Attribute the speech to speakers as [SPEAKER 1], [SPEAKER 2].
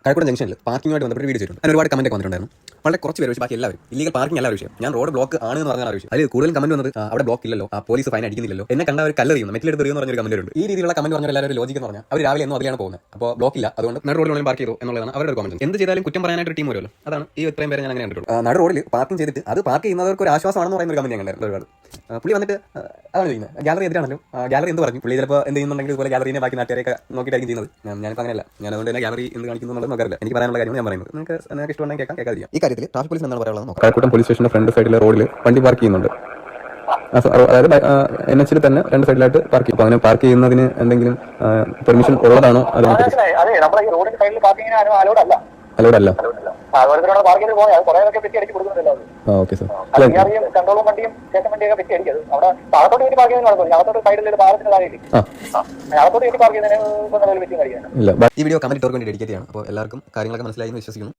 [SPEAKER 1] കഴക്കൂടം ജംഗ്ഷനിൽ പാർക്കിങ്ങുമായിട്ട് ബന്ധപ്പെട്ട് വീഡിയോ ചെയ്തിട്ടുണ്ട്. അതിന് ഒരുപാട് കമന്റ് ഒക്കെ വന്നിട്ടുണ്ടായിരുന്നു. വളരെ കുറച്ച് പേര് ബാക്കി എല്ലാവരും ഇല്ലീഗൽ പാർക്കിംഗ് അല്ല വിഷയം. ഞാൻ റോഡ് ബ്ലോക്ക് ആണ് എന്ന് പറഞ്ഞാൽ വിഷയം. അതിൽ കൂടുതൽ കമന്റ് വന്നത് അവിടെ ബ്ലോക്ക് ഇല്ലല്ലോ, പോലീസ് ഫൈൻ അടിക്കുന്നില്ലല്ലോ, എന്നെ കണ്ട ഒരു കല്ലെറിയുന്നു, മെറ്റിലെടുത്ത് എറിയുന്ന പറഞ്ഞൊരു കമന്റ് ഉണ്ട്. ഈ രീതിയിലുള്ള കമന്റ് പറഞ്ഞ എല്ലാവരും ലോജിക്ക് എന്ന് പറഞ്ഞാൽ അവർ രാവിലെ എന്നും അതിലാണ് പോകുന്നത്. അപ്പോൾ ബ്ലോക്ക് ഇല്ല, അതുകൊണ്ട് നടു റോഡിൽ പാർക്ക് ചെയ്തു എന്നുള്ളതാണ് അവരുടെ കമന്റ്. എന്ത് ചെയ്താലും കുറ്റം പറയാനായിട്ട് ഒരു ടീം വരുമല്ലോ, അതാണ് ഈ ഇത്രയും പേരെ ഞാൻ അങ്ങനെ കണ്ടിട്ടുള്ളൂ. നടു റോഡിൽ പാർക്കിംഗ് ചെയ്തിട്ട് അത് പാർക്ക് ചെയ്യുന്നവർക്ക് ഒരു ആശ്വാസമാണെന്ന് പറയുന്ന ഒരു കമന്റ് ഞാൻ കണ്ടായിരുന്നു ഒരുപാട്. പുള്ളി വന്നിട്ട് അതാണ് ചെയ്യുന്നത്. ഗാലറി എതിരാണല്ലോ, ഗാലറി എന്ത് പറഞ്ഞു പുള്ളി ചിലപ്പോൾ എന്ത് ചെയ്യുന്നുണ്ടെങ്കിൽ ഇതുപോലെ ഗാലറിനെ ബാക്കി നാട്ടുകാരെയൊക്കെ നോക്കിയിട്ടായിരിക്കും ചെയ്യുന്നത്. ഞാനിപ്പോൾ അങ്ങനെയല്ല, ഞാൻ അതുകൊണ്ട് തന്നെ ഗാലറി എന്ത് കാണിക്കുന്നുള്ളത് നോക്കാറില്ല. എനിക്ക് പറയാനുള്ള കാര്യം ഞാൻ പറയുന്നത് നിങ്ങൾക്ക് ഇഷ്ടമുണ്ടെങ്കിൽ കേൾക്കാതിരിക്കാം. ഈ കാര്യത്തിൽ ട്രാഫിക് പോലീസ് എന്താണ് പറയാനുള്ളത്? കഴക്കൂട്ടം പോലീസ് സ്റ്റേഷന്റെ ഫ്രണ്ട് സൈഡിലെ റോഡിൽ വണ്ടി പാർക്ക് ചെയ്യുന്നുണ്ട്. അതായത് NH തന്നെ രണ്ട് സൈഡിലായിട്ട് പാർക്ക് ചെയ്യും. അങ്ങനെ പാർക്ക് ചെയ്യുന്നതിന് എന്തെങ്കിലും പെർമിഷൻ ഉള്ളതാണോ? അലോഡ് അല്ല. Okay sir. ഈ വീഡിയോ കമന്റ് ഇട്ടവർക്ക് വേണ്ടി ഡെഡിക്കേറ്റ് ചെയ്യണം. അപ്പോൾ എല്ലാവർക്കും കാര്യങ്ങളൊക്കെ മനസ്സിലായി എന്ന് വിശ്വസിക്കുന്നു.